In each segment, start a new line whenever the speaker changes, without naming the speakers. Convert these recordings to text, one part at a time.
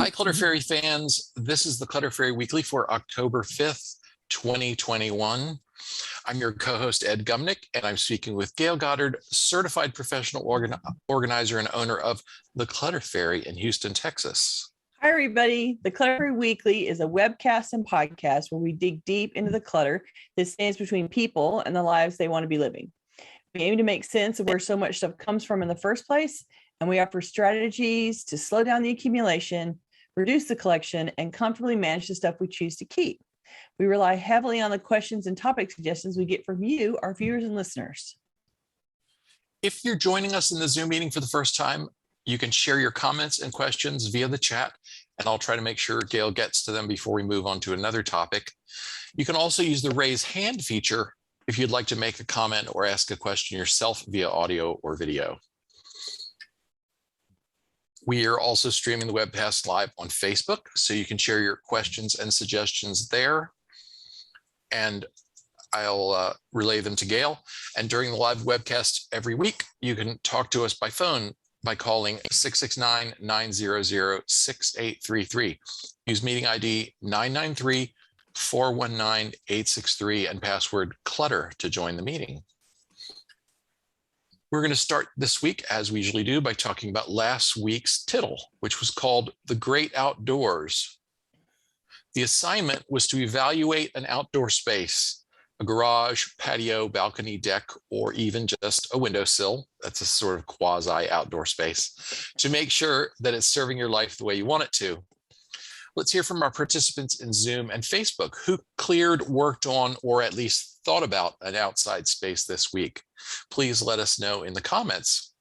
Hi, Clutter Fairy fans. This is the Clutter Fairy Weekly for October 5th, 2021. I'm your co-host, Ed Gumnick, and I'm speaking with Gayle Goddard, certified professional organizer and owner of the Clutter Fairy in Houston, Texas.
Hi, everybody. The Clutter Fairy Weekly is a webcast and podcast where we dig deep into the clutter that stands between people and the lives they want to be living. We aim to make sense of where so much stuff comes from in the first place, and we offer strategies to slow down the accumulation, reduce the collection, and comfortably manage the stuff we choose to keep. We rely heavily on the questions and topic suggestions we get from you, our viewers and listeners.
If you're joining us in the Zoom meeting for the first time, you can share your comments and questions via the chat, and I'll try to make sure Gayle gets to them before we move on to another topic. You can also use the raise hand feature if you'd like to make a comment or ask a question yourself via audio or video. We are also streaming the webcast live on Facebook, so you can share your questions and suggestions there, and I'll relay them to Gayle. And during the live webcast every week, you can talk to us by phone by calling 669-900-6833. Use meeting ID 993-419-863 and password clutter to join the meeting. We're going to start this week, as we usually do, by talking about last week's tittle, which was called The Great Outdoors. The assignment was to evaluate an outdoor space, a garage, patio, balcony, deck, or even just a windowsill. That's a sort of quasi outdoor space, to make sure that it's serving your life the way you want it to. Let's hear from our participants in Zoom and Facebook who cleared, worked on, or at least thought about an outside space this week. Please let us know in the comments.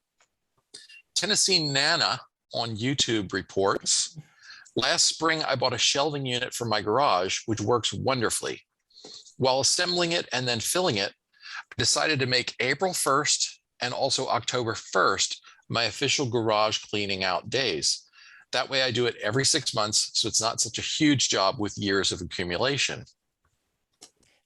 Tennessee Nana on YouTube reports, last spring I bought a shelving unit for my garage, which works wonderfully. While assembling it and then filling it, I decided to make April 1st and also October 1st my official garage cleaning out days. That way I do it every 6 months, so it's not such a huge job with years of accumulation.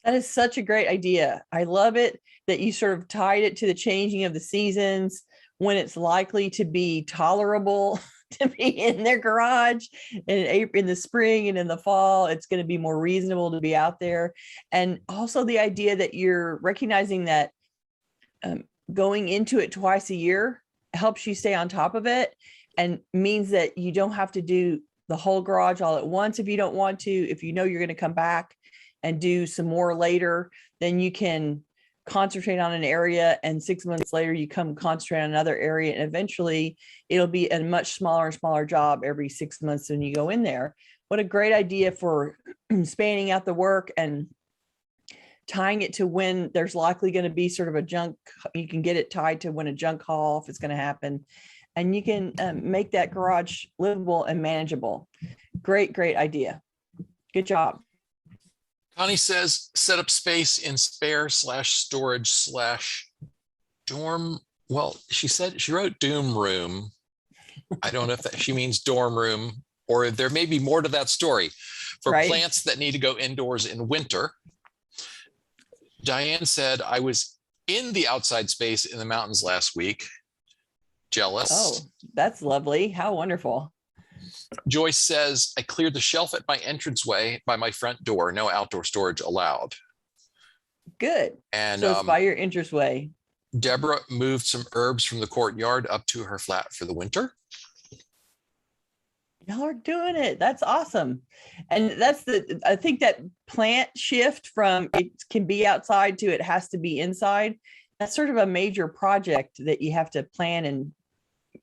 That is such a great idea. I love it that you sort of tied it to the changing of the seasons, when it's likely to be tolerable to be in their garage in the spring and in the fall. It's going to be more reasonable to be out there. And also the idea that you're recognizing that going into it twice a year helps you stay on top of it, and means that you don't have to do the whole garage all at once if you don't want to. If you know you're going to come back and do some more later, then you can concentrate on an area, and 6 months later you come concentrate on another area, and eventually it'll be a much smaller and smaller job every 6 months when you go in there. What a great idea for spanning out the work and tying it to when there's likely going to be sort of a junk. You can get it tied to when a junk haul, if it's going to happen, and you can make that garage livable and manageable. Great idea. Good job.
Connie says, set up space in spare/storage/dorm. Well, she wrote doom room. I don't know if she means dorm room, or there may be more to that story, for plants that need to go indoors in winter. Diane said, I was in the outside space in the mountains last week. Jealous.
Oh, that's lovely. How wonderful.
Joyce says, I cleared the shelf at my entranceway by my front door. No outdoor storage allowed.
Good.
And
so it's by your entranceway.
Deborah moved some herbs from the courtyard up to her flat for the winter.
Y'all are doing it. That's awesome. And I think that plant shift from it can be outside to it has to be inside. That's sort of a major project that you have to plan and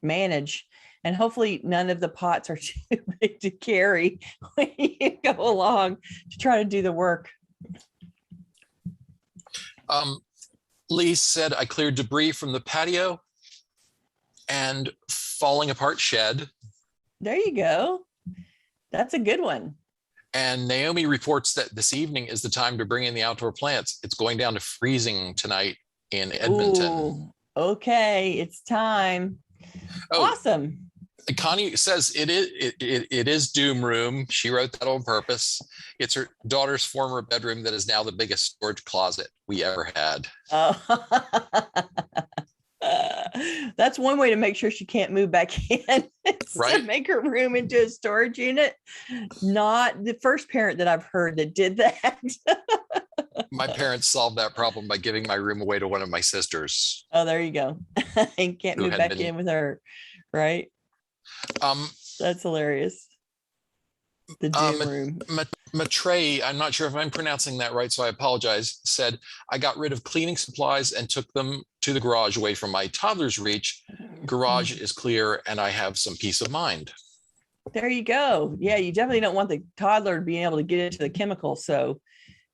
manage. And hopefully none of the pots are too big to carry when you go along to try to do the work.
Lee said, I cleared debris from the patio and falling apart shed.
There you go. That's a good one.
And Naomi reports that this evening is the time to bring in the outdoor plants. It's going down to freezing tonight in Edmonton.
Ooh, okay, it's time. Oh, awesome.
Connie says it is doom room. She wrote that on purpose. It's her daughter's former bedroom that is now the biggest storage closet we ever had.
Oh. That's one way to make sure she can't move back in.
Right.
To make her room into a storage unit. Not the first parent that I've heard that did that.
My parents solved that problem by giving my room away to one of my sisters.
Oh, there you go. And can't
Who
move
had
back
been-
in with her. Right. That's hilarious. The doom room.
Matre, I'm not sure if I'm pronouncing that right, so I apologize, said, I got rid of cleaning supplies and took them to the garage away from my toddler's reach. Garage is clear and I have some peace of mind.
There you go. Yeah, you definitely don't want the toddler being able to get into the chemicals. So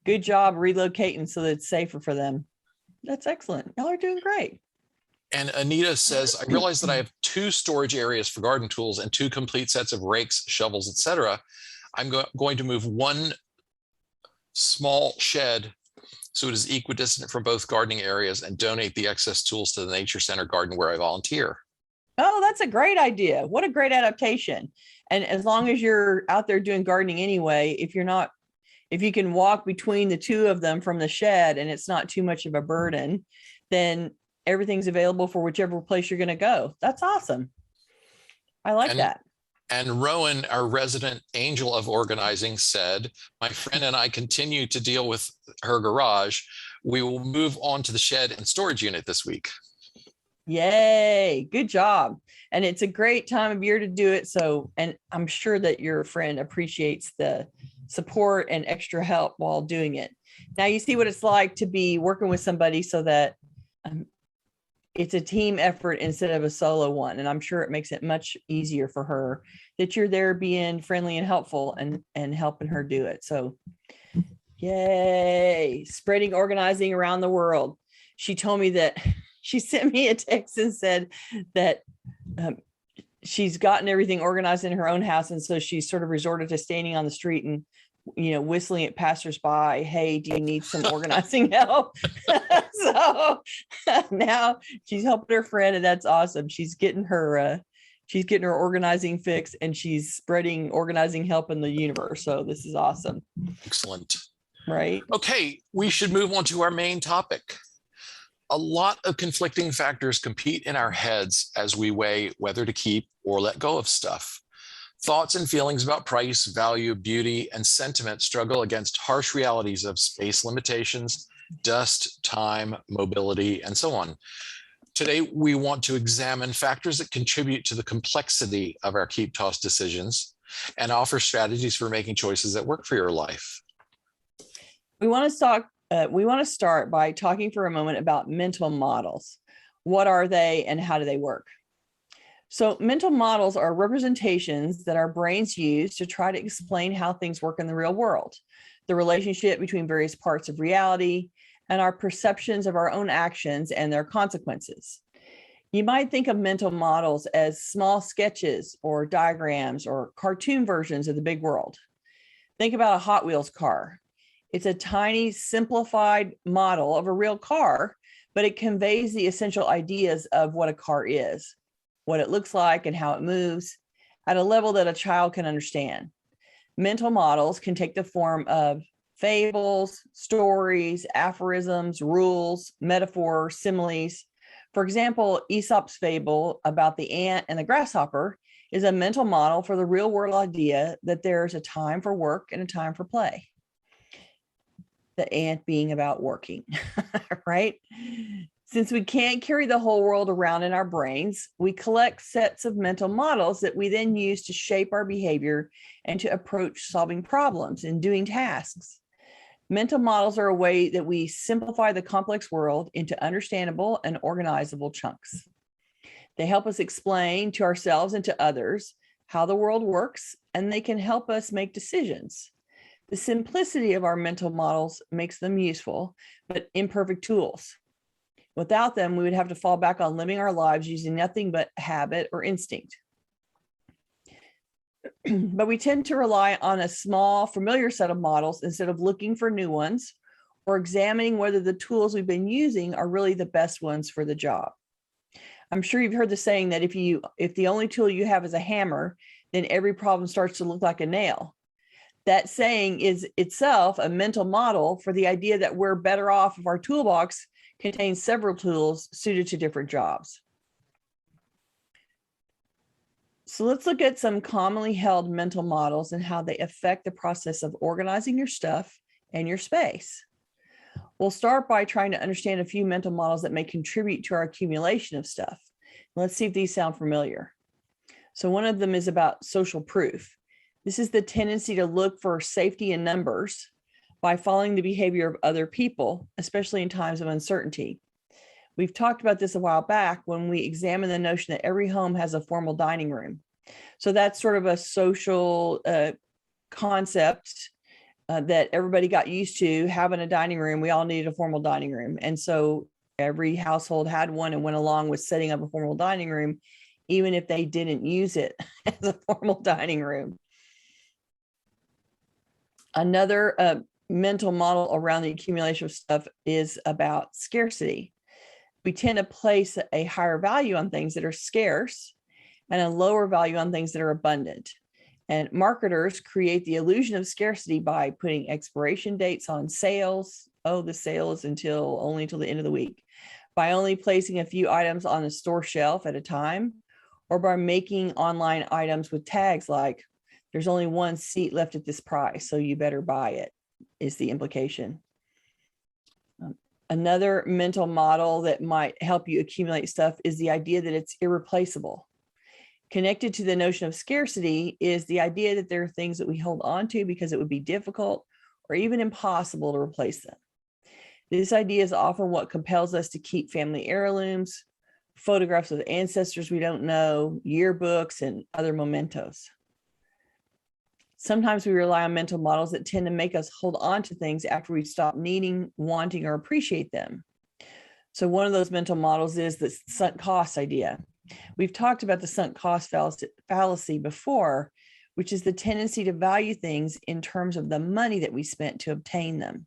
good job relocating so that it's safer for them. That's excellent. Y'all are doing great.
And Anita says, I realize that I have 2 storage areas for garden tools and 2 complete sets of rakes, shovels, etc. I'm going to move one small shed so it is equidistant from both gardening areas and donate the excess tools to the Nature Center garden where I volunteer.
Oh, that's a great idea. What a great adaptation. And as long as you're out there doing gardening anyway, if you can walk between the 2 of them from the shed and it's not too much of a burden, then everything's available for whichever place you're going to go. That's awesome. I like that.
And Rowan, our resident angel of organizing, said, my friend and I continue to deal with her garage. We will move on to the shed and storage unit this week.
Yay, good job. And it's a great time of year to do it. So, and I'm sure that your friend appreciates the support and extra help while doing it. Now you see what it's like to be working with somebody so that it's a team effort instead of a solo one. And I'm sure it makes it much easier for her that you're there being friendly and helpful and helping her do it. So yay, spreading organizing around the world. She told me that she sent me a text and said that she's gotten everything organized in her own house. And so she's sort of resorted to standing on the street and, whistling at passersby. Hey, do you need some organizing help? So now she's helping her friend, and that's awesome. She's getting her organizing fix, and she's spreading organizing help in the universe. So this is awesome.
Excellent.
Right.
Okay, we should move on to our main topic. A lot of conflicting factors compete in our heads as we weigh whether to keep or let go of stuff. Thoughts and feelings about price, value, beauty, and sentiment struggle against harsh realities of space limitations, dust, time, mobility, and so on. Today, we want to examine factors that contribute to the complexity of our keep toss decisions and offer strategies for making choices that work for your life.
We want to start by talking for a moment about mental models. What are they and how do they work? So mental models are representations that our brains use to try to explain how things work in the real world, the relationship between various parts of reality, and our perceptions of our own actions and their consequences. You might think of mental models as small sketches or diagrams or cartoon versions of the big world. Think about a Hot Wheels car. It's a tiny, simplified model of a real car, but it conveys the essential ideas of what a car is, what it looks like, and how it moves at a level that a child can understand. Mental models can take the form of fables, stories, aphorisms, rules, metaphors, similes. For example, Aesop's fable about the ant and the grasshopper is a mental model for the real world idea that there's a time for work and a time for play. The ant being about working, right? Since we can't carry the whole world around in our brains, we collect sets of mental models that we then use to shape our behavior and to approach solving problems and doing tasks. Mental models are a way that we simplify the complex world into understandable and organizable chunks. They help us explain to ourselves and to others how the world works, and they can help us make decisions. The simplicity of our mental models makes them useful, but imperfect tools. Without them, we would have to fall back on living our lives using nothing but habit or instinct. But we tend to rely on a small, familiar set of models instead of looking for new ones or examining whether the tools we've been using are really the best ones for the job. I'm sure you've heard the saying that if the only tool you have is a hammer, then every problem starts to look like a nail. That saying is itself a mental model for the idea that we're better off if our toolbox contains several tools suited to different jobs. So let's look at some commonly held mental models and how they affect the process of organizing your stuff and your space. We'll start by trying to understand a few mental models that may contribute to our accumulation of stuff. Let's see if these sound familiar. So one of them is about social proof. This is the tendency to look for safety in numbers by following the behavior of other people, especially in times of uncertainty. We've talked about this a while back when we examined the notion that every home has a formal dining room. So that's sort of a social concept that everybody got used to having a dining room. We all needed a formal dining room. And so every household had one and went along with setting up a formal dining room, even if they didn't use it as a formal dining room. Another mental model around the accumulation of stuff is about scarcity. We tend to place a higher value on things that are scarce and a lower value on things that are abundant. And marketers create the illusion of scarcity by putting expiration dates on sales. Oh, the sale is only until the end of the week. By only placing a few items on the store shelf at a time, or by making online items with tags like, there's only one seat left at this price, so you better buy it, is the implication. Another mental model that might help you accumulate stuff is the idea that it's irreplaceable. Connected to the notion of scarcity is the idea that there are things that we hold on to because it would be difficult or even impossible to replace them. This idea is often what compels us to keep family heirlooms, photographs of ancestors we don't know, yearbooks, and other mementos. Sometimes we rely on mental models that tend to make us hold on to things after we stop needing, wanting, or appreciate them. So one of those mental models is the sunk cost idea. We've talked about the sunk cost fallacy before, which is the tendency to value things in terms of the money that we spent to obtain them.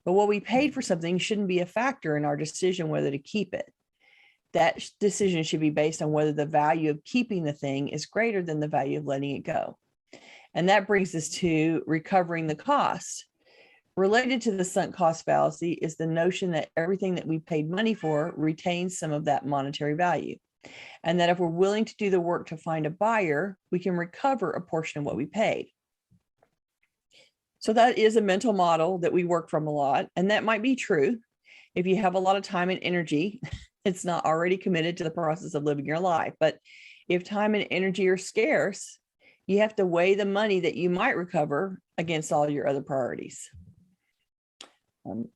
But what we paid for something shouldn't be a factor in our decision whether to keep it. That decision should be based on whether the value of keeping the thing is greater than the value of letting it go. And that brings us to recovering the cost. Related to the sunk cost fallacy is the notion that everything that we paid money for retains some of that monetary value. And that if we're willing to do the work to find a buyer, we can recover a portion of what we paid. So that is a mental model that we work from a lot. And that might be true. If you have a lot of time and energy, it's not already committed to the process of living your life. But if time and energy are scarce, you have to weigh the money that you might recover against all your other priorities.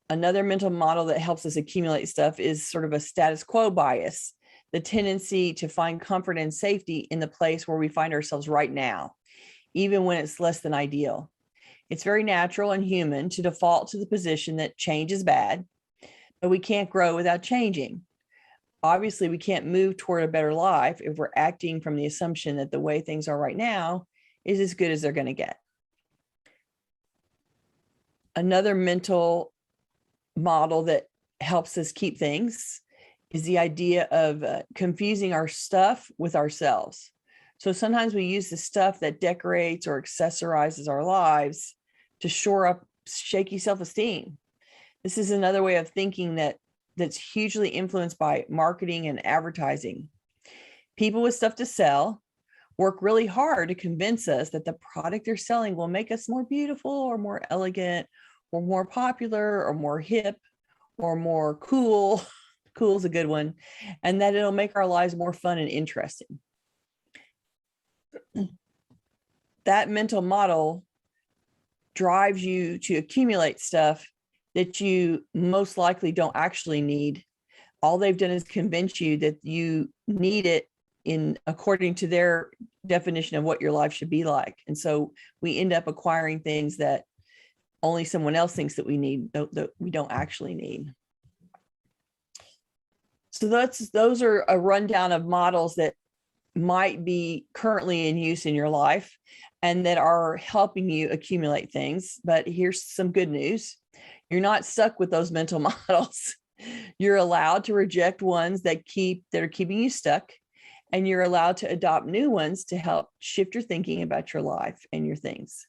Another mental model that helps us accumulate stuff is sort of a status quo bias, the tendency to find comfort and safety in the place where we find ourselves right now, even when it's less than ideal. It's very natural and human to default to the position that change is bad, but we can't grow without changing. Obviously, we can't move toward a better life if we're acting from the assumption that the way things are right now is as good as they're going to get. Another mental model that helps us keep things is the idea of confusing our stuff with ourselves. So sometimes we use the stuff that decorates or accessorizes our lives to shore up shaky self-esteem. This is another way of thinking that's hugely influenced by marketing and advertising. People with stuff to sell work really hard to convince us that the product they're selling will make us more beautiful or more elegant or more popular or more hip or more cool. Cool is a good one. And that it'll make our lives more fun and interesting. That mental model drives you to accumulate stuff that you most likely don't actually need. All they've done is convince you that you need it according to their definition of what your life should be like. And so we end up acquiring things that only someone else thinks that we need, that we don't actually need. So those are a rundown of models that might be currently in use in your life and that are helping you accumulate things. But here's some good news. You're not stuck with those mental models. You're allowed to reject ones that are keeping you stuck, and you're allowed to adopt new ones to help shift your thinking about your life and your things.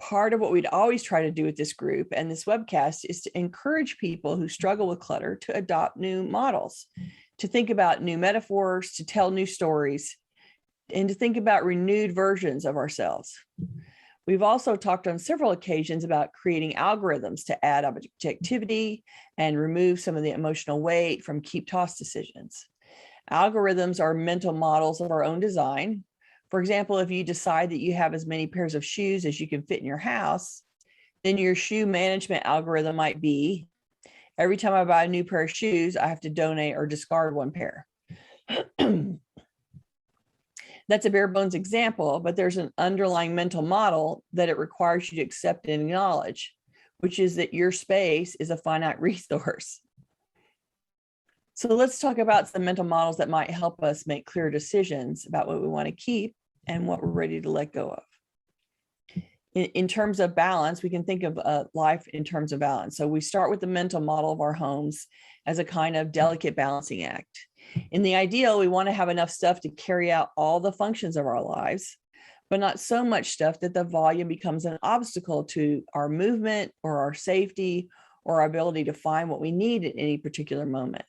part of what we'd always try to do with this group and this webcast is to encourage people who struggle with clutter to adopt new models, to think about new metaphors, to tell new stories, and to think about renewed versions of ourselves. We've also talked on several occasions about creating algorithms to add objectivity and remove some of the emotional weight from keep toss decisions. Algorithms are mental models of our own design. For example, if you decide that you have as many pairs of shoes as you can fit in your house, then your shoe management algorithm might be, every time I buy a new pair of shoes, I have to donate or discard one pair. That's a bare bones example, but there's an underlying mental model that it requires you to accept and acknowledge, which is that your space is a finite resource. So let's talk about some mental models that might help us make clear decisions about what we want to keep and what we're ready to let go of. In terms of balance, we can think of life in terms of balance. So we start with the mental model of our homes as a kind of delicate balancing act. In the ideal, we want to have enough stuff to carry out all the functions of our lives, but not so much stuff that the volume becomes an obstacle to our movement or our safety or our ability to find what we need at any particular moment.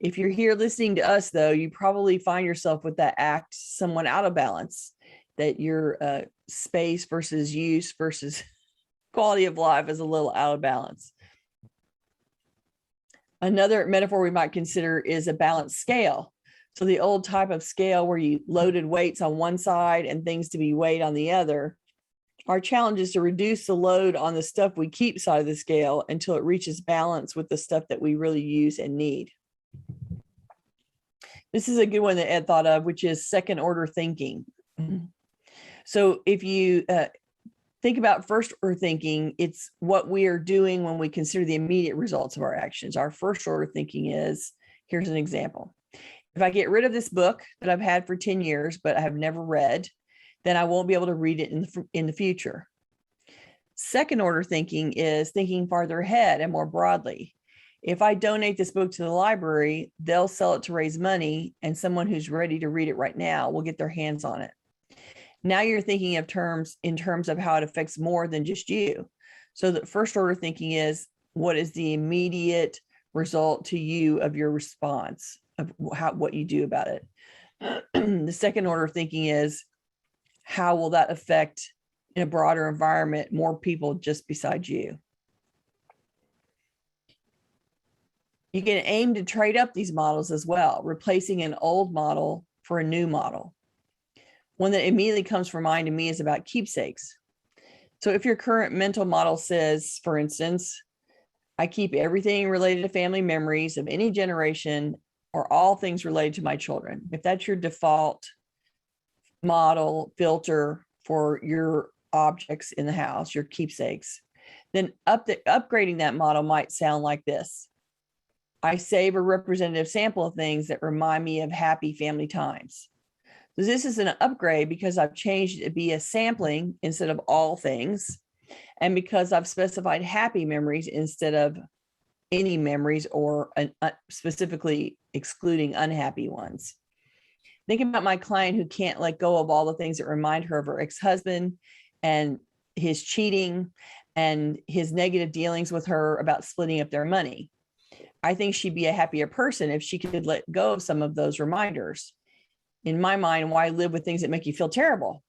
If you're here listening to us, though, you probably find yourself with that act somewhat out of balance, that your space versus use versus quality of life is a little out of balance. Another metaphor we might consider is a balanced scale. So the old type of scale where you loaded weights on one side and things to be weighed on the other. Our challenge is to reduce the load on the stuff we keep side of the scale until it reaches balance with the stuff that we really use and need. This is a good one that Ed thought of, which is second order thinking. So if you think about first order thinking, it's what we are doing when we consider the immediate results of our actions. Our first order thinking is, here's an example. If I get rid of this book that I've had for 10 years, but I have never read, then I won't be able to read it in the future. Second order thinking is thinking farther ahead and more broadly. If I donate this book to the library, they'll sell it to raise money, and someone who's ready to read it right now will get their hands on it. Now you're thinking of in terms of how it affects more than just you. So the first order thinking is, what is the immediate result to you of your response, of what you do about it? The second order thinking is, how will that affect in a broader environment more people just besides you? You can aim to trade up these models as well, replacing an old model for a new model. One that immediately comes to mind to me is about keepsakes. So if your current mental model says, for instance, I keep everything related to family memories of any generation or all things related to my children. If that's your default model filter for your objects in the house, your keepsakes, then upgrading that model might sound like this. I save a representative sample of things that remind me of happy family times. So this is an upgrade because I've changed it to be a sampling instead of all things, and because I've specified happy memories instead of any memories or specifically excluding unhappy ones. Think about my client who can't let go of all the things that remind her of her ex-husband and his cheating and his negative dealings with her about splitting up their money. I think she'd be a happier person if she could let go of some of those reminders. In my mind, why live with things that make you feel terrible?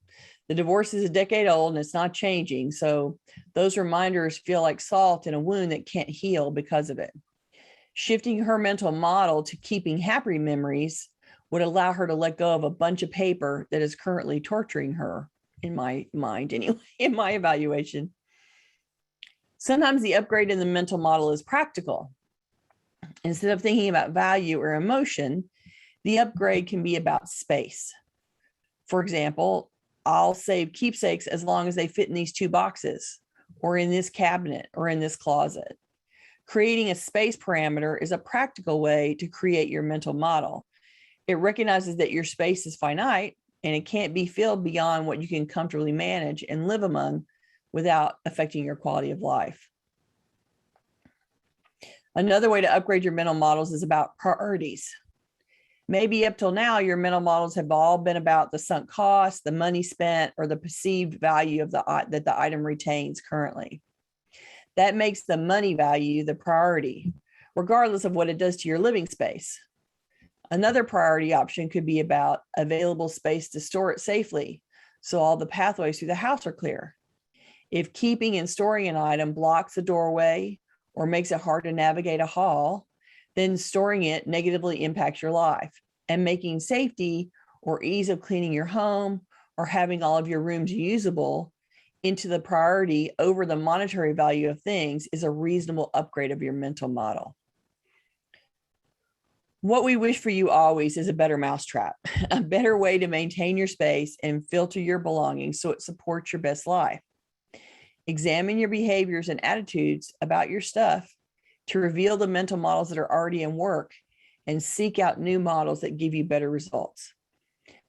The divorce is a decade old and it's not changing. So those reminders feel like salt in a wound that can't heal because of it. Shifting her mental model to keeping happy memories would allow her to let go of a bunch of paper that is currently torturing her, in my mind, anyway, in my evaluation. Sometimes the upgrade in the mental model is practical. Instead of thinking about value or emotion, the upgrade can be about space. For example, I'll save keepsakes as long as they fit in these 2 boxes, or in this cabinet, or in this closet. Creating a space parameter is a practical way to create your mental model. It recognizes that your space is finite and it can't be filled beyond what you can comfortably manage and live among without affecting your quality of life. Another way to upgrade your mental models is about priorities. Maybe up till now, your mental models have all been about the sunk cost, the money spent, or the perceived value of that the item retains currently. That makes the money value the priority, regardless of what it does to your living space. Another priority option could be about available space to store it safely, so all the pathways through the house are clear. If keeping and storing an item blocks a doorway or makes it hard to navigate a hall, then storing it negatively impacts your life, and making safety or ease of cleaning your home or having all of your rooms usable into the priority over the monetary value of things is a reasonable upgrade of your mental model. What we wish for you always is a better mousetrap, a better way to maintain your space and filter your belongings so it supports your best life. Examine your behaviors and attitudes about your stuff to reveal the mental models that are already in work and seek out new models that give you better results.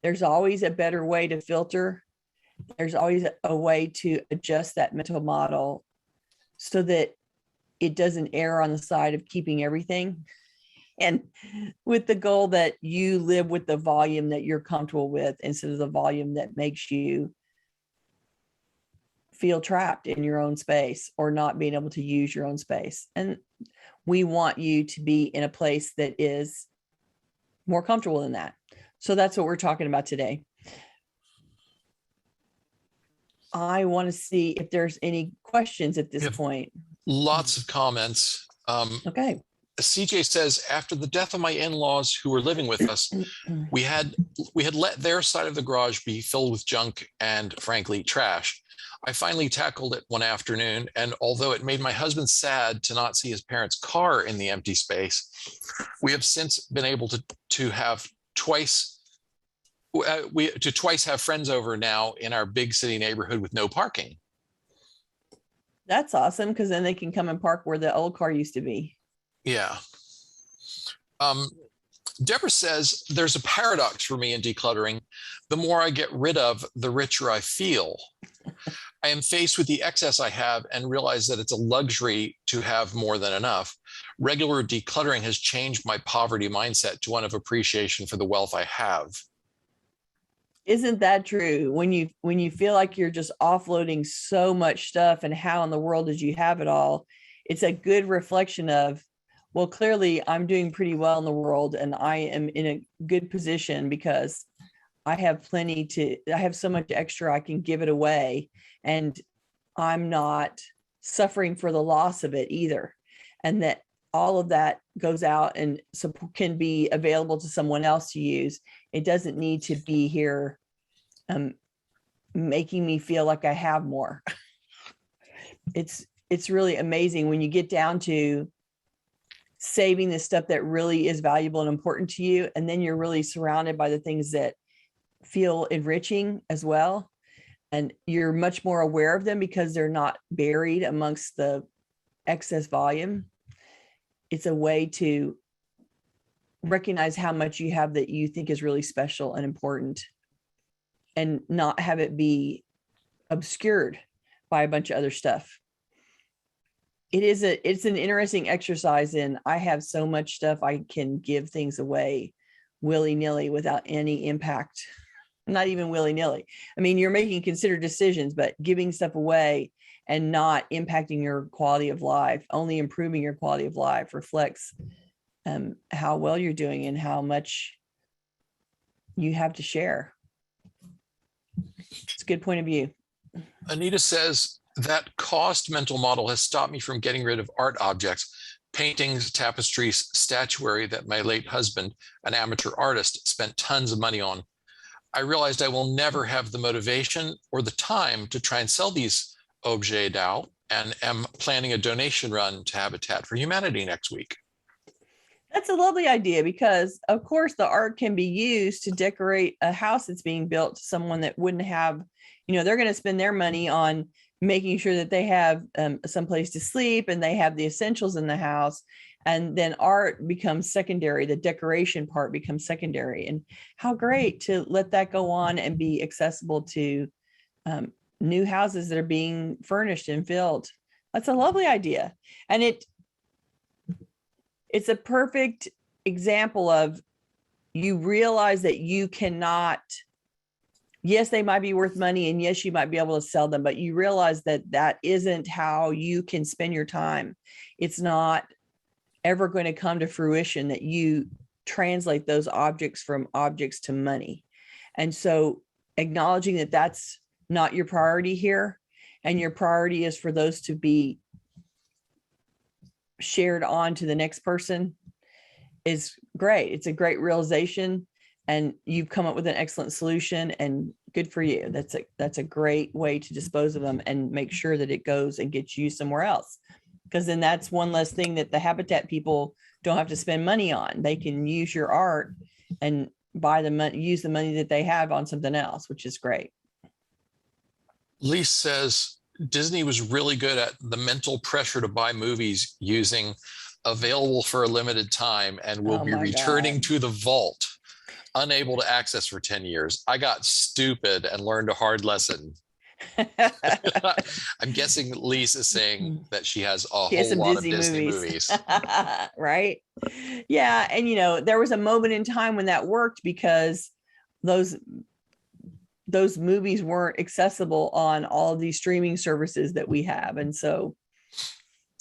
There's always a better way to filter. There's always a way to adjust that mental model so that it doesn't err on the side of keeping everything. And with the goal that you live with the volume that you're comfortable with instead of the volume that makes you feel trapped in your own space or not being able to use your own space. And we want you to be in a place that is more comfortable than that. So that's what we're talking about today. I want to see if there's any questions at this point.
Lots of comments.
Okay.
CJ says, after the death of my in-laws who were living with us, we had let their side of the garage be filled with junk and, frankly, trash. I finally tackled it one afternoon, and although it made my husband sad to not see his parents' car in the empty space, we have since been able to have twice have friends over now in our big city neighborhood with no parking.
That's awesome, because then they can come and park where the old car used to be.
Yeah. Deborah says, there's a paradox for me in decluttering. The more I get rid of, the richer I feel. I am faced with the excess I have and realize that it's a luxury to have more than enough. Regular decluttering has changed my poverty mindset to one of appreciation for the wealth I have.
Isn't that true? When you feel like you're just offloading so much stuff and how in the world did you have it all? It's a good reflection of, well, clearly I'm doing pretty well in the world and I am in a good position because I have I have so much extra I can give it away, and I'm not suffering for the loss of it either. And that all of that goes out and so can be available to someone else to use. It doesn't need to be here making me feel like I have more. It's really amazing when you get down to saving the stuff that really is valuable and important to you, and then you're really surrounded by the things that feel enriching as well, and you're much more aware of them because they're not buried amongst the excess volume. It's a way to recognize how much you have that you think is really special and important, and not have it be obscured by a bunch of other stuff. It's an interesting exercise in, I have so much stuff I can give things away willy-nilly without any impact. Not even willy-nilly. I mean, you're making considered decisions, but giving stuff away and not impacting your quality of life, only improving your quality of life, reflects how well you're doing and how much you have to share. It's a good point of view.
Anita says, that cost mental model has stopped me from getting rid of art objects, paintings, tapestries, statuary that my late husband, an amateur artist, spent tons of money on. I realized I will never have the motivation or the time to try and sell these objets now, and am planning a donation run to Habitat for Humanity next week.
That's a lovely idea, because of course the art can be used to decorate a house that's being built to someone that wouldn't have, they're going to spend their money on making sure that they have some place to sleep and they have the essentials in the house. And then art becomes secondary. The decoration part becomes secondary. And how great to let that go on and be accessible to new houses that are being furnished and filled. That's a lovely idea. And it's a perfect example of you realize that you cannot, yes, they might be worth money, and yes, you might be able to sell them, but you realize that that isn't how you can spend your time. It's not ever going to come to fruition that you translate those objects from objects to money. And so acknowledging that that's not your priority here, and your priority is for those to be shared on to the next person, is great. It's a great realization, and you've come up with an excellent solution, and good for you. That's a great way to dispose of them and make sure that it goes and gets used somewhere else. Because then that's one less thing that the Habitat people don't have to spend money on. They can use your art and buy the money, use the money that they have on something else, which is great.
Lise says Disney was really good at the mental pressure to buy movies using available for a limited time and will be returning to the vault, unable to access for 10 years. I got stupid and learned a hard lesson. I'm guessing Lisa is saying that she has a whole lot of Disney movies.
Right? Yeah. And, there was a moment in time when that worked because those movies weren't accessible on all of these streaming services that we have. And so,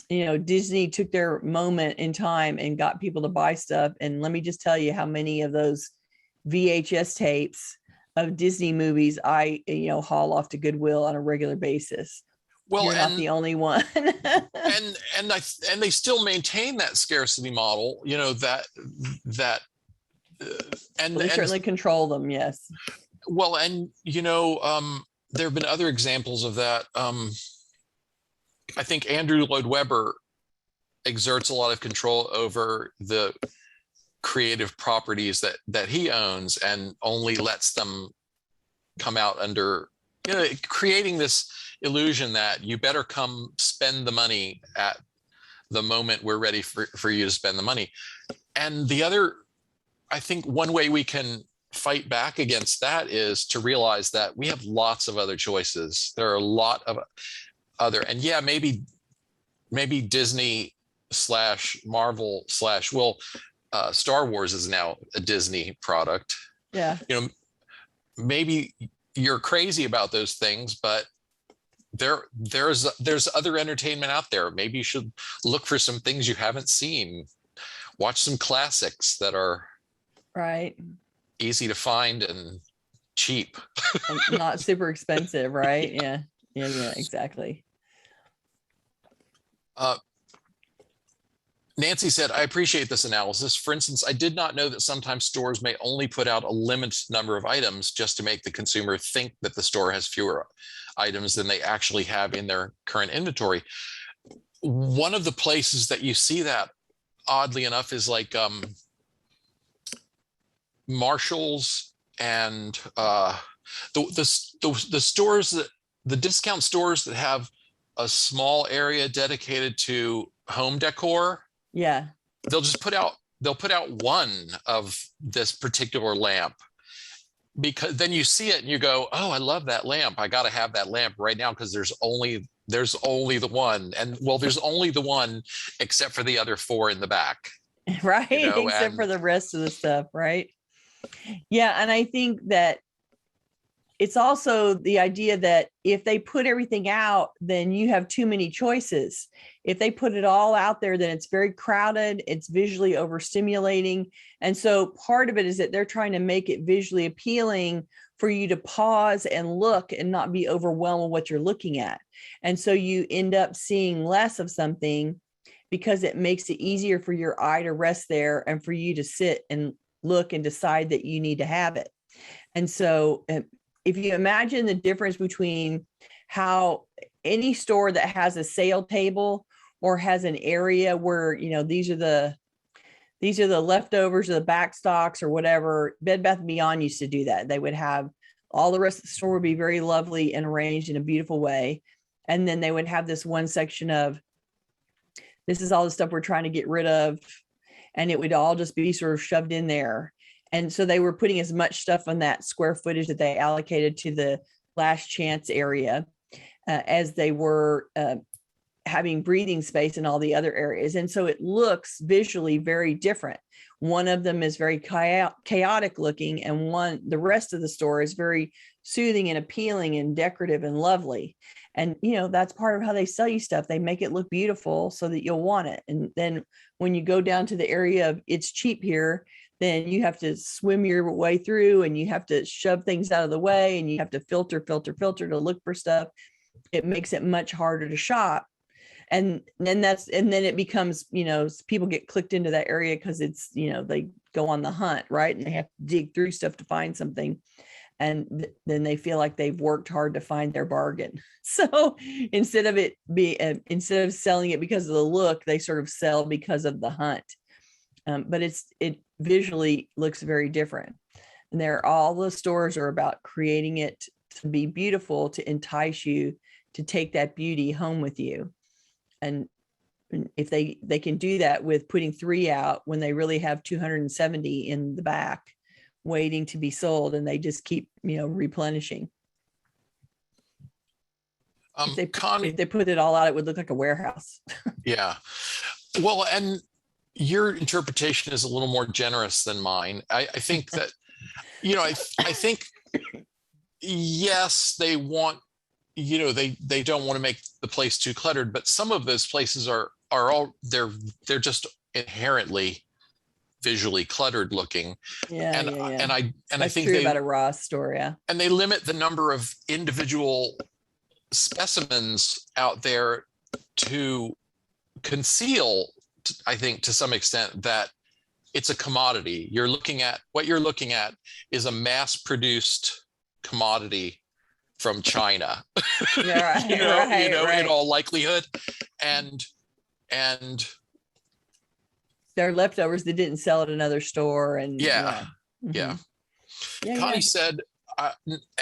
Disney took their moment in time and got people to buy stuff. And let me just tell you how many of those VHS tapes of Disney movies I haul off to Goodwill on a regular basis. Well, you're not the only one.
and they still maintain that scarcity model,
they certainly control them. Yes.
Well, and there have been other examples of that. I think Andrew Lloyd Webber exerts a lot of control over the creative properties that he owns and only lets them come out under, creating this illusion that you better come spend the money at the moment we're ready for you to spend the money. And the other, I think one way we can fight back against that is to realize that we have lots of other choices. There are a lot of other, and yeah, maybe Disney / Marvel / Star Wars is now a Disney product.
Yeah.
Maybe you're crazy about those things, but there's other entertainment out there. Maybe you should look for some things you haven't seen. Watch some classics that are
right,
easy to find and cheap.
And not super expensive, right? Yeah, exactly.
Nancy said, I appreciate this analysis. For instance, I did not know that sometimes stores may only put out a limited number of items just to make the consumer think that the store has fewer items than they actually have in their current inventory. One of the places that you see that, oddly enough, is like Marshall's and the stores the discount stores that have a small area dedicated to home decor.
Yeah.
They'll put out one of this particular lamp, because then you see it and you go, oh, I love that lamp. I got to have that lamp right now because there's only the one. And well, there's only the one except for the other 4 in the back.
Right. Except for the rest of the stuff. Right. Yeah. And I think that it's also the idea that if they put everything out, then you have too many choices. If they put it all out there, then it's very crowded. It's visually overstimulating. And so part of it is that they're trying to make it visually appealing for you to pause and look and not be overwhelmed with what you're looking at. And so you end up seeing less of something because it makes it easier for your eye to rest there and for you to sit and look and decide that you need to have it. And so if you imagine the difference between how any store that has a sale table or has an area where, these are the leftovers or the back stocks or whatever, Bed Bath & Beyond used to do that. They would have all the rest of the store would be very lovely and arranged in a beautiful way. And then they would have this one section of, this is all the stuff we're trying to get rid of. And it would all just be sort of shoved in there. And so they were putting as much stuff on that square footage that they allocated to the last chance area as they were having breathing space in all the other areas. And so it looks visually very different. One of them is very chaotic looking, and the rest of the store is very soothing and appealing and decorative and lovely. And, that's part of how they sell you stuff. They make it look beautiful so that you'll want it. And then when you go down to the area of it's cheap here, then you have to swim your way through, and you have to shove things out of the way, and you have to filter to look for stuff. It makes it much harder to shop. And then it becomes, people get clicked into that area because it's, they go on the hunt, right? And they have to dig through stuff to find something. And then they feel like they've worked hard to find their bargain. So instead of selling it because of the look, they sort of sell because of the hunt. But it visually looks very different. And all the stores are about creating it to be beautiful, to entice you to take that beauty home with you. And if they can do that with putting 3 out when they really have 270 in the back waiting to be sold, and they just keep, replenishing. If they put it all out, it would look like a warehouse.
Yeah. Well, and your interpretation is a little more generous than mine. I think that, I think, yes, they want, they don't want to make the place too cluttered, but some of those places are all, they're just inherently visually cluttered looking.
Yeah.
And I
That's
think
true about a Ross store. Yeah.
And they limit the number of individual specimens out there to conceal, I think, to some extent, that it's a commodity. What you're looking at is a mass-produced commodity from China.
Yeah, right.
In all likelihood. And
they're leftovers that didn't sell at another store. And
yeah. Connie said,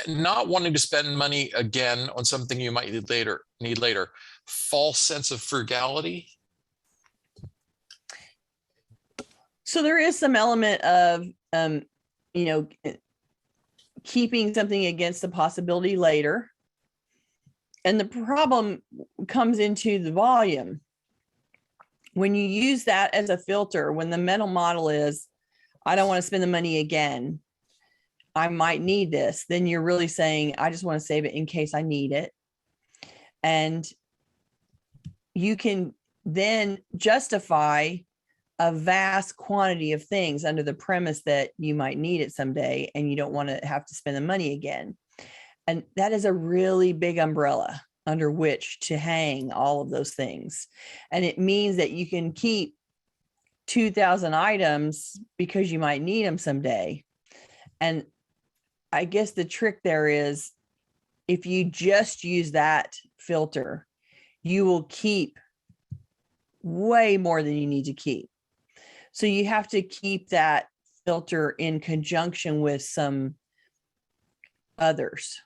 not wanting to spend money again on something you might need later. False sense of frugality.
So there is some element of, keeping something against the possibility later. And the problem comes into the volume. When you use that as a filter, when the mental model is, I don't want to spend the money again, I might need this, then you're really saying, I just want to save it in case I need it. And you can then justify a vast quantity of things under the premise that you might need it someday and you don't want to have to spend the money again. And that is a really big umbrella under which to hang all of those things. And it means that you can keep 2,000 items because you might need them someday. And I guess the trick there is, if you just use that filter, you will keep way more than you need to keep. So you have to keep that filter in conjunction with some others.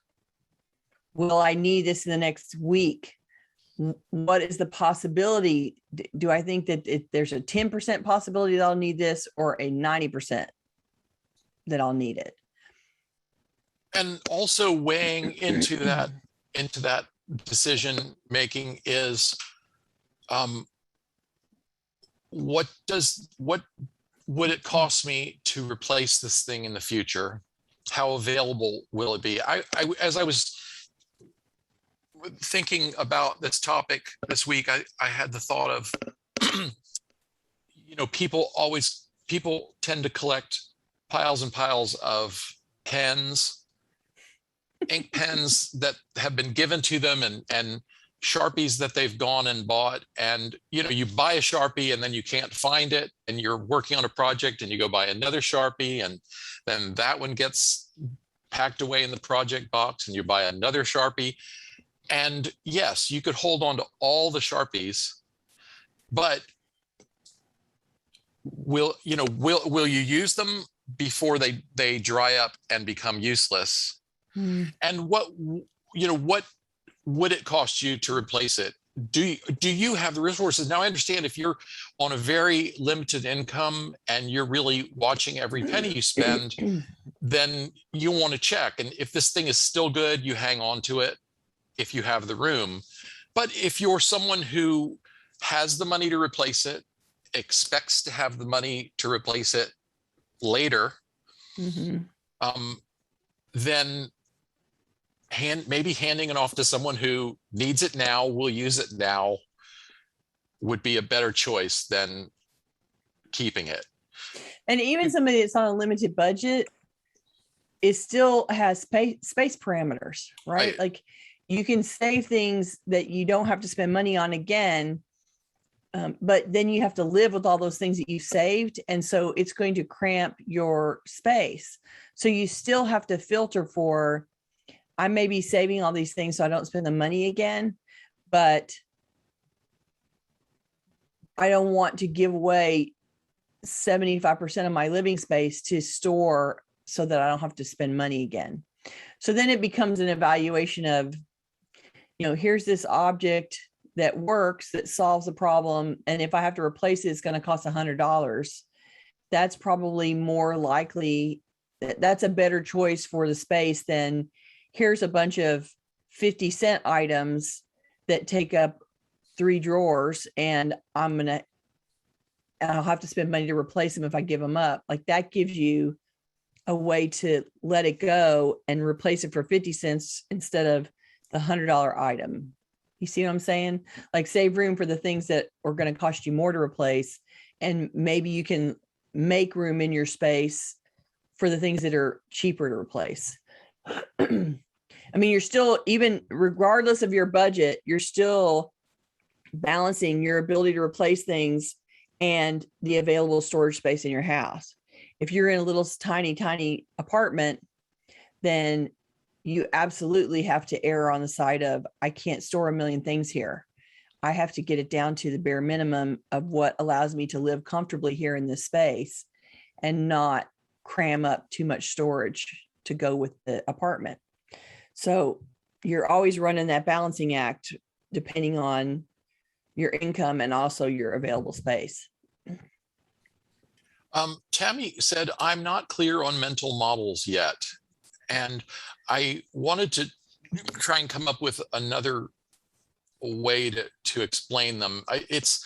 Will I need this in the next week? What is the possibility? Do I think that there's a 10% possibility that I'll need this, or a 90% that I'll need it?
And also weighing into that decision making is, what would it cost me to replace this thing in the future? How available will it be? As I was thinking about this topic this week, I had the thought of, people tend to collect piles and piles of pens, ink pens that have been given to them, and Sharpies that they've gone and bought. And, you buy a Sharpie and then you can't find it, and you're working on a project and you go buy another Sharpie, and then that one gets packed away in the project box and you buy another Sharpie. And yes, you could hold on to all the Sharpies, but will you use them before they dry up and become useless? And what would it cost you to replace it? Do you have the resources? Now, I understand if you're on a very limited income and you're really watching every penny you spend, then you want to check. And if this thing is still good, you hang on to it if you have the room. But if you're someone who has the money to replace it, expects to have the money to replace it later, then maybe handing it off to someone who needs it now, will use it now, would be a better choice than keeping it.
And even somebody that's on a limited budget, it still has space parameters, right? Like you can save things that you don't have to spend money on again, but then you have to live with all those things that you saved. And so it's going to cramp your space. So you still have to filter for, I may be saving all these things so I don't spend the money again, but I don't want to give away 75% of my living space to store so that I don't have to spend money again. So then it becomes an evaluation of, here's this object that works, that solves a problem. And if I have to replace it, it's going to cost $100. That's probably more likely, that's a better choice for the space than here's a bunch of 50-cent items that take up 3 drawers and I'll have to spend money to replace them if I give them up. Like that gives you a way to let it go and replace it for 50 cents instead of the $100 item. You see what I'm saying? Like save room for the things that are going to cost you more to replace. And maybe you can make room in your space for the things that are cheaper to replace. I mean, you're still, even regardless of your budget, you're still balancing your ability to replace things and the available storage space in your house. If you're in a little tiny apartment, then you absolutely have to err on the side of, I can't store a million things here. I have to get it down to the bare minimum of what allows me to live comfortably here in this space and not cram up too much storage to go with the apartment. So you're always running that balancing act depending on your income and also your available space.
Tammy said, I'm not clear on mental models yet. And I wanted to try and come up with another way to explain them. It's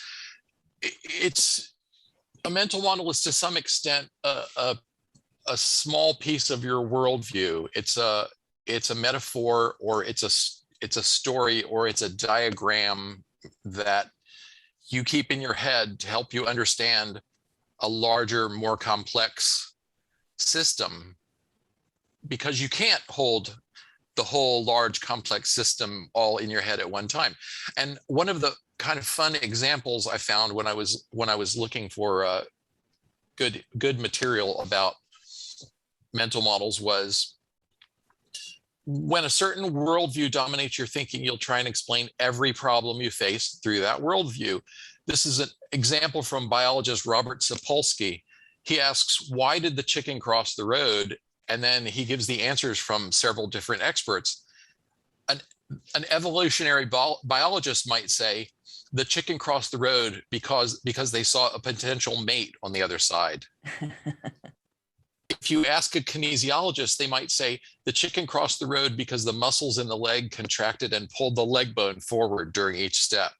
a mental model is to some extent a small piece of your worldview. It's a metaphor, or it's a story, or it's a diagram that you keep in your head to help you understand a larger, more complex system, because you can't hold the whole large complex system all in your head at one time. And one of the kind of fun examples I found when I was looking for good material about mental models was, when a certain worldview dominates your thinking, you'll try and explain every problem you face through that worldview. This is an example from biologist Robert Sapolsky. He asks, why did the chicken cross the road? And then he gives the answers from several different experts. An evolutionary biologist might say, the chicken crossed the road because they saw a potential mate on the other side. If you ask a kinesiologist, they might say the chicken crossed the road because the muscles in the leg contracted and pulled the leg bone forward during each step.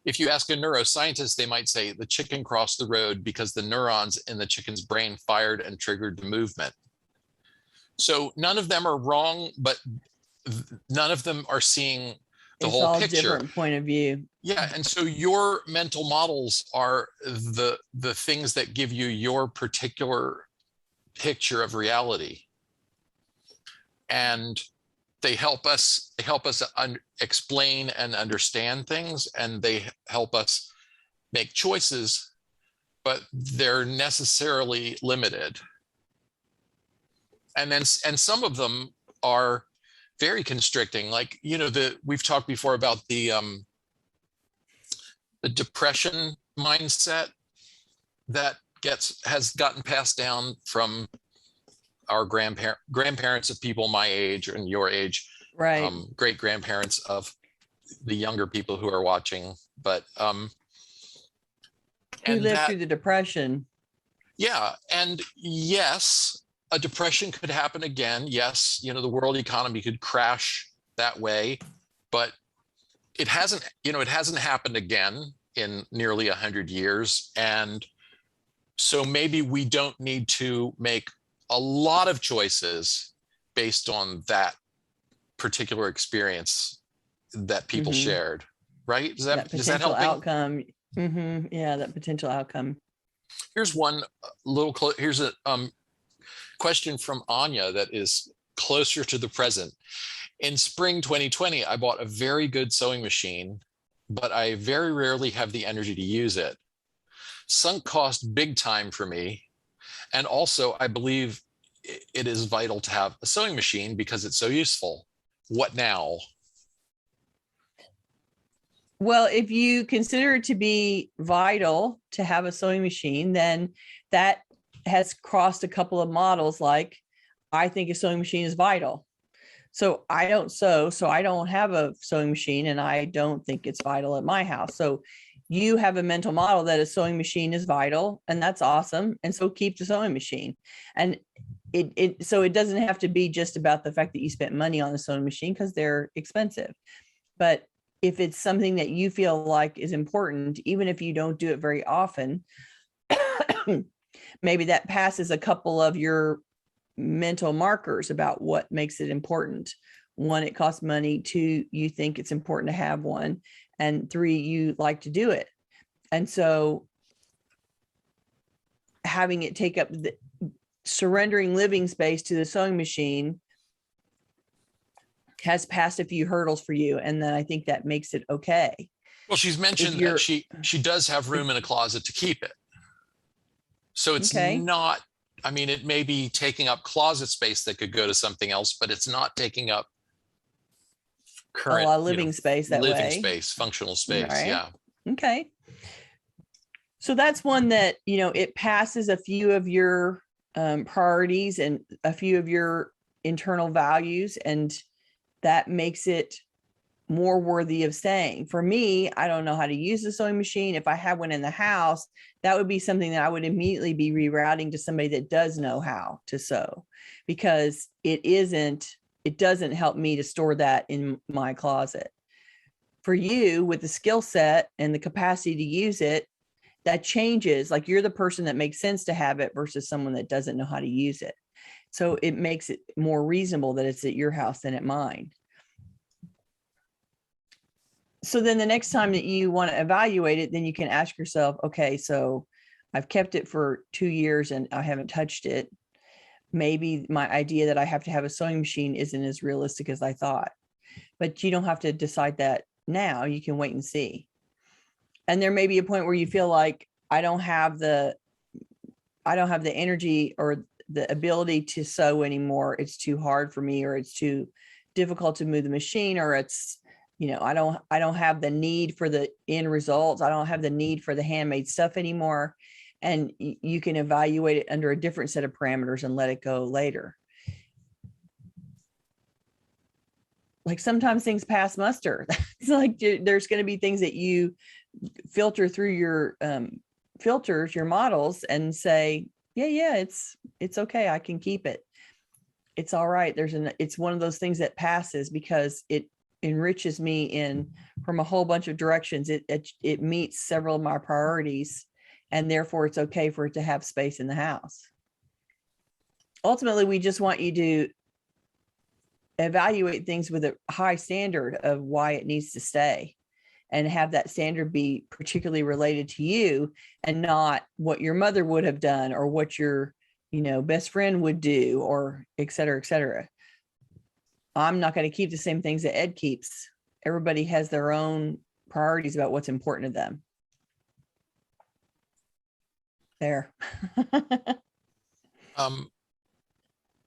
If you ask a neuroscientist, they might say the chicken crossed the road because the neurons in the chicken's brain fired and triggered the movement. So none of them are wrong, but none of them are seeing the whole picture.
Different point of view.
Yeah, and so your mental models are the things that give you your particular picture of reality, and they help us explain and understand things, and they help us make choices, but they're necessarily limited. And some of them are very constricting, like, we've talked before about the depression mindset that has gotten passed down from our grandparents of people my age and your age,
right?
Great grandparents of the younger people who are watching, but
who lived through the depression.
Yeah, and yes, a depression could happen again. Yes, the world economy could crash that way, but it hasn't, it hasn't happened again in nearly 100 years. And so maybe we don't need to make a lot of choices based on that particular experience that people shared, right? Does that
potential
help me?
outcome. Yeah, that potential outcome.
Here's one here's a question from Anya that is closer to the present. In spring 2020, I bought a very good sewing machine, but I very rarely have the energy to use it. Sunk cost big time for me. And also, I believe it is vital to have a sewing machine because it's so useful. What now?
Well, if you consider it to be vital to have a sewing machine, then that has crossed a couple of models. Like, I think a sewing machine is vital. So I don't sew, so I don't have a sewing machine, and I don't think it's vital at my house. So you have a mental model that a sewing machine is vital, and that's awesome. And so keep the sewing machine. And so it doesn't have to be just about the fact that you spent money on the sewing machine, because they're expensive. But if it's something that you feel like is important, even if you don't do it very often, maybe that passes a couple of your mental markers about what makes it important. 1, it costs money. 2, you think it's important to have one. And 3, you like to do it. And so having it take up surrendering living space to the sewing machine has passed a few hurdles for you. And then I think that makes it okay.
Well, she's mentioned that she does have room in a closet to keep it. So it's not, I mean, it may be taking up closet space that could go to something else, but it's not taking up current
living space that way.
Living space, functional space. Right. Yeah.
Okay. So that's one that, it passes a few of your priorities and a few of your internal values, and that makes it more worthy of staying. For me, I don't know how to use the sewing machine. If I had one in the house, that would be something that I would immediately be rerouting to somebody that does know how to sew, because it doesn't help me to store that in my closet. For you, with the skill set and the capacity to use it, that changes. Like, you're the person that makes sense to have it versus someone that doesn't know how to use it. So it makes it more reasonable that it's at your house than at mine. So then the next time that you want to evaluate it, then you can ask yourself, okay, so I've kept it for 2 years and I haven't touched it. Maybe my idea that I have to have a sewing machine isn't as realistic as I thought. But you don't have to decide that now. You can wait and see. And there may be a point where you feel like I don't have the energy or the ability to sew anymore. It's too hard for me, or it's too difficult to move the machine, or it's, I don't have the need for the end results. I don't have the need for the handmade stuff anymore. And you can evaluate it under a different set of parameters and let it go later. Like, sometimes things pass muster. It's like there's going to be things that you filter through your filters, your models, and say, yeah, it's okay. I can keep it. It's all right. It's one of those things that passes because it enriches me from a whole bunch of directions. It meets several of my priorities, and therefore it's okay for it to have space in the house. Ultimately, we just want you to evaluate things with a high standard of why it needs to stay, and have that standard be particularly related to you, and not what your mother would have done or what your, best friend would do, or et cetera, et cetera. I'm not going to keep the same things that Ed keeps. Everybody has their own priorities about what's important to them. There.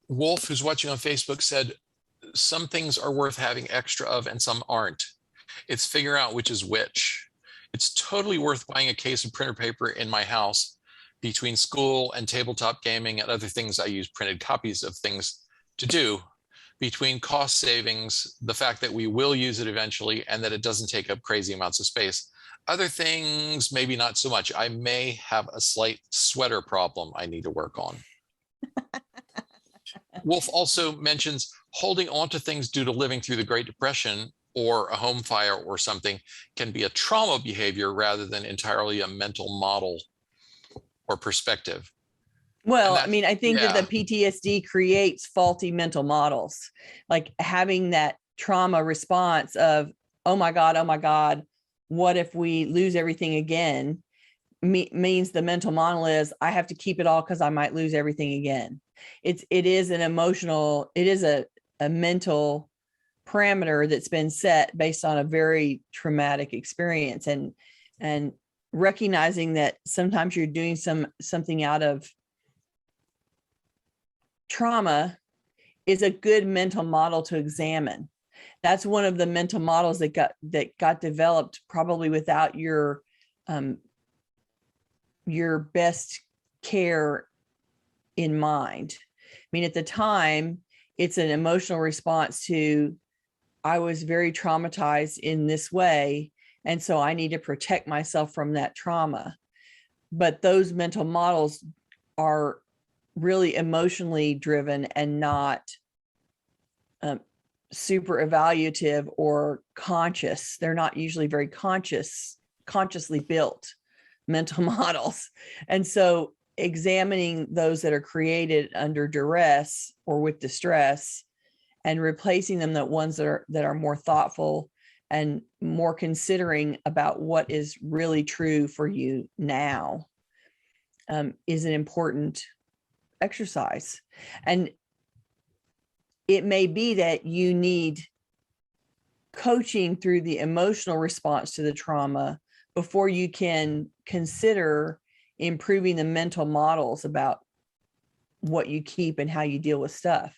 Wolf, who's watching on Facebook, said, some things are worth having extra of and some aren't. It's figuring out which is which. It's totally worth buying a case of printer paper in my house. Between school and tabletop gaming and other things, I use printed copies of things to do. Between cost savings, the fact that we will use it eventually, and that it doesn't take up crazy amounts of space. Other things, maybe not so much. I may have a slight sweater problem I need to work on. Wolf also mentions holding on to things due to living through the Great Depression or a home fire or something can be a trauma behavior rather than entirely a mental model or perspective.
Well, I
That,
mean, I think that
yeah,
the PTSD creates faulty mental models, like having that trauma response of, oh my God, what if we lose everything again? Means the mental model is, I have to keep it all because I might lose everything again. It is an emotional, it is a mental parameter that's been set based on a very traumatic experience, and recognizing that sometimes you're doing something out of trauma is a good mental model to examine. That's one of the mental models that got developed probably without your best care in mind. I mean, at the time, it's an emotional response to, I was very traumatized in this way, and so I need to protect myself from that trauma. But those mental models are really emotionally driven and not super evaluative or conscious. They're not usually very consciously built mental models. And so examining those that are created under duress or with distress and replacing them with ones that are more thoughtful and more considering about what is really true for you now is an important exercise. And it may be that you need coaching through the emotional response to the trauma before you can consider improving the mental models about what you keep and how you deal with stuff.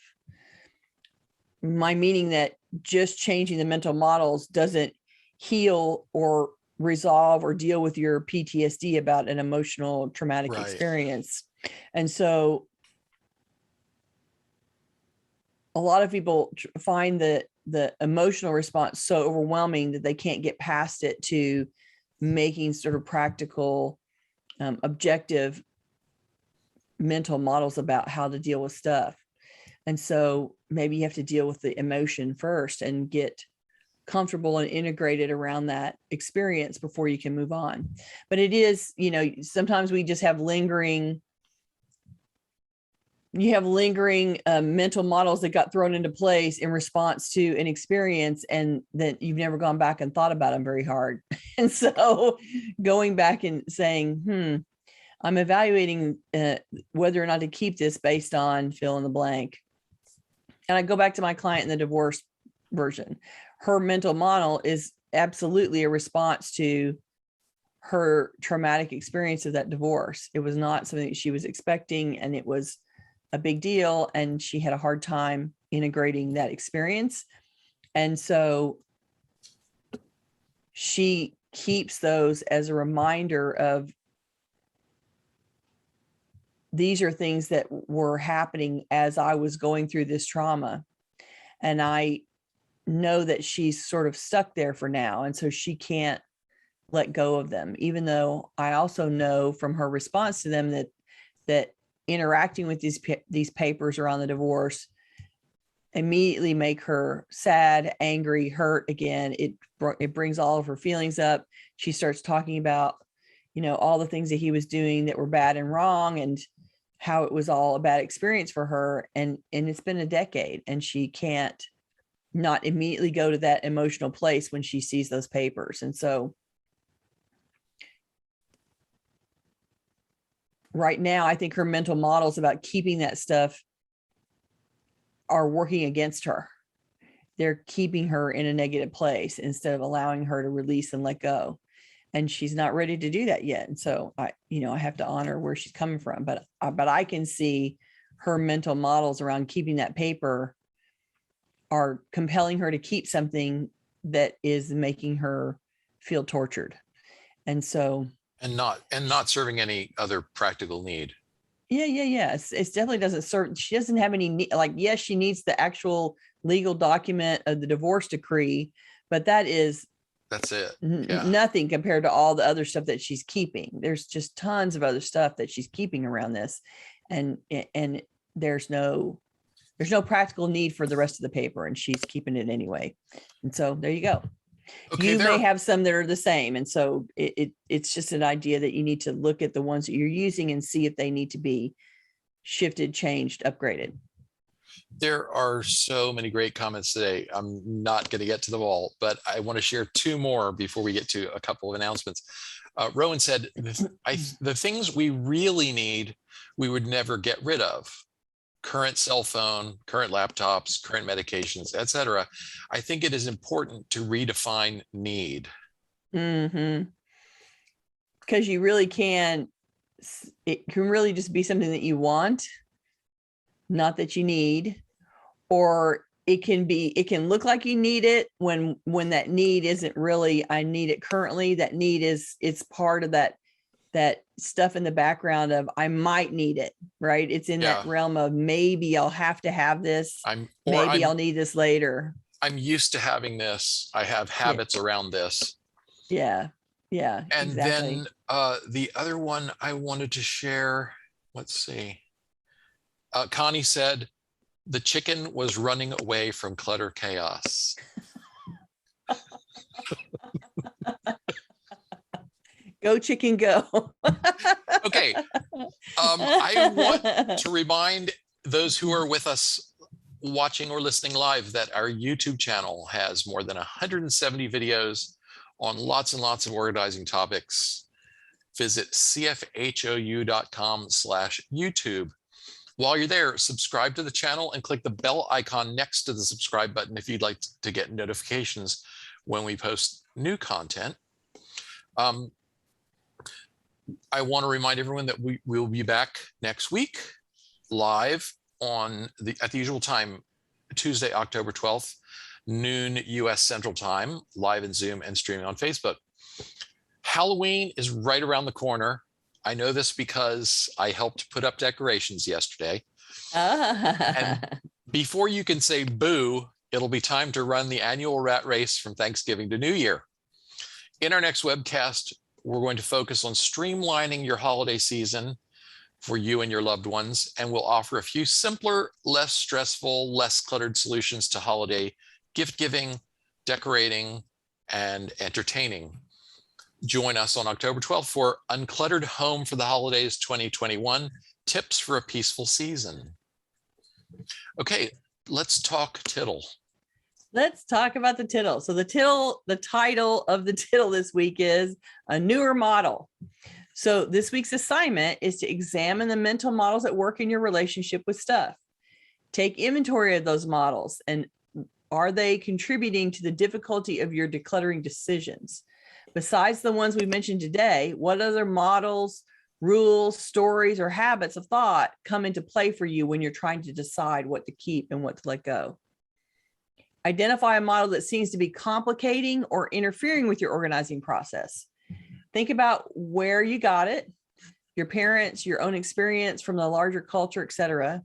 My meaning that just changing the mental models doesn't heal or resolve or deal with your PTSD about an emotional traumatic experience. And so a lot of people find that the emotional response so overwhelming that they can't get past it to making sort of practical, objective mental models about how to deal with stuff. And so maybe you have to deal with the emotion first and get comfortable and integrated around that experience before you can move on. But it is, sometimes we just have lingering mental models that got thrown into place in response to an experience, and that you've never gone back and thought about them very hard. And so going back and saying, I'm evaluating whether or not to keep this based on fill in the blank. And I go back to my client in the divorce version. Her mental model is absolutely a response to her traumatic experience of that divorce. It was not something that she was expecting, and it was a big deal, and she had a hard time integrating that experience. And so she keeps those as a reminder of, these are things that were happening as I was going through this trauma. And I know that she's sort of stuck there for now. And so she can't let go of them, even though I also know from her response to them that interacting with these papers around the divorce immediately make her sad, angry, hurt again. It brings all of her feelings up. She starts talking about, all the things that he was doing that were bad and wrong, and how it was all a bad experience for her. And it's been a decade, and she can't not immediately go to that emotional place when she sees those papers. And so right now, I think her mental models about keeping that stuff are working against her. They're keeping her in a negative place instead of allowing her to release and let go. And she's not ready to do that yet. And so I have to honor where she's coming from, but I can see her mental models around keeping that paper are compelling her to keep something that is making her feel tortured. And so,
and not serving any other practical need.
Yeah. It definitely doesn't serve. She doesn't have any, yes, she needs the actual legal document of the divorce decree, but that's
it.
Nothing compared to all the other stuff that she's keeping. There's just tons of other stuff that she's keeping around this. And there's no There's no practical need for the rest of the paper, and she's keeping it anyway. And so there you go.
Okay,
You may have some that are the same. And so it's just an idea that you need to look at the ones that you're using and see if they need to be shifted, changed, upgraded.
There are so many great comments today. I'm not going to get to them all, but I want to share two more before we get to a couple of announcements. Rowan said, the things we really need, we would never get rid of. Current cell phone, current laptops, current medications, etc. I think it is important to redefine need.
Because you really can, it can really just be something that you want, not that you need, or it can look like you need it when that need isn't really, I need it currently. That need it's part of that stuff in the background of, I might need it, right? It's in that realm of, maybe I'll have to have this. Maybe I'll need this later.
I'm used to having this. I have habits around this.
Yeah. Yeah.
And
exactly.
then the other one I wanted to share, let's see. Connie said, the chicken was running away from clutter chaos.
Go chicken, go.
Okay. I want to remind those who are with us watching or listening live that our YouTube channel has more than 170 videos on lots and lots of organizing topics. Visit cfhou.com/YouTube. While you're there, subscribe to the channel and click the bell icon next to the subscribe button if you'd like to get notifications when we post new content. I want to remind everyone that we will be back next week live at the usual time, Tuesday, October 12th, noon US Central Time, live in Zoom and streaming on Facebook. Halloween is right around the corner. I know this because I helped put up decorations yesterday. And before you can say boo, it'll be time to run the annual rat race from Thanksgiving to New Year. In our next webcast, we're going to focus on streamlining your holiday season for you and your loved ones, and we'll offer a few simpler, less stressful, less cluttered solutions to holiday gift giving, decorating, and entertaining. Join us on October 12th for Uncluttered Home for the Holidays 2021, Tips for a Peaceful Season. Okay, let's talk tittle.
Let's talk about the tittle. So the title of the tittle this week is A Newer Model. So this week's assignment is to examine the mental models at work in your relationship with stuff. Take inventory of those models, and are they contributing to the difficulty of your decluttering decisions? Besides the ones we mentioned today, what other models, rules, stories, or habits of thought come into play for you when you're trying to decide what to keep and what to let go? Identify a model that seems to be complicating or interfering with your organizing process. Think about where you got it, your parents, your own experience from the larger culture, etc.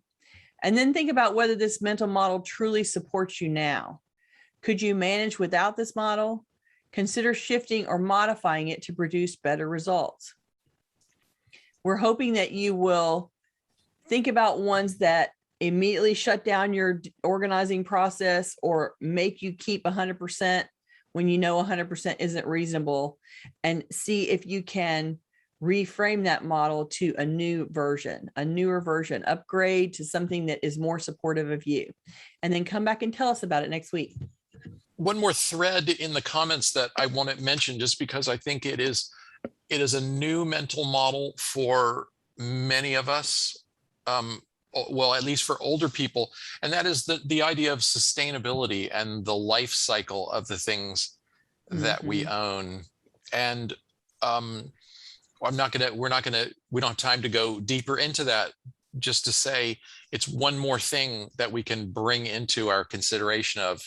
And then think about whether this mental model truly supports you now. Could you manage without this model? Consider shifting or modifying it to produce better results. We're hoping that you will think about ones that immediately shut down your organizing process or make you keep 100% when you know 100% isn't reasonable, and see if you can reframe that model to a newer version, upgrade to something that is more supportive of you, and then come back and tell us about it next week.
One more thread in the comments that I want to mention, just because I think it is a new mental model for many of us. Well, at least for older people, and that is the idea of sustainability and the life cycle of the things that we own. And we don't have time to go deeper into that, just to say it's one more thing that we can bring into our consideration of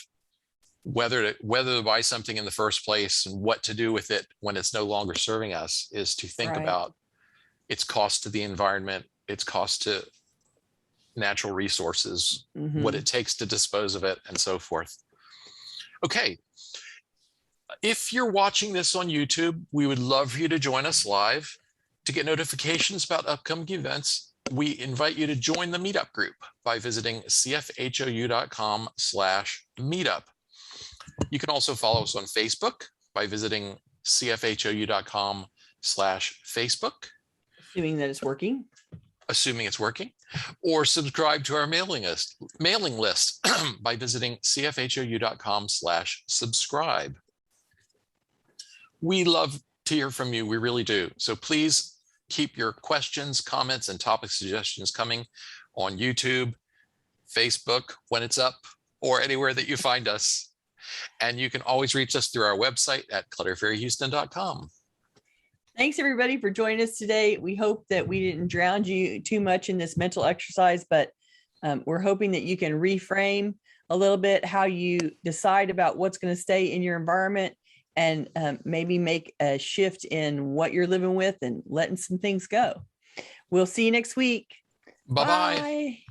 whether to buy something in the first place and what to do with it when it's no longer serving us, is to think about its cost to the environment, its cost to natural resources, what it takes to dispose of it, and so forth. Okay. If you're watching this on YouTube, we would love for you to join us live to get notifications about upcoming events We invite you to join the meetup group by visiting cfhou.com/meetup. You can also follow us on Facebook by visiting cfhou.com/Facebook.
Assuming that it's working.
Assuming it's working, or subscribe to our mailing list by visiting cfhou.com/subscribe. We love to hear from you. We really do. So please keep your questions, comments, and topic suggestions coming on YouTube, Facebook when it's up, or anywhere that you find us. And you can always reach us through our website at clutterfairyhouston.com.
Thanks everybody for joining us today. We hope that we didn't drown you too much in this mental exercise, but we're hoping that you can reframe a little bit how you decide about what's going to stay in your environment, and maybe make a shift in what you're living with and letting some things go. We'll see you next week.
Bye-bye.
Bye.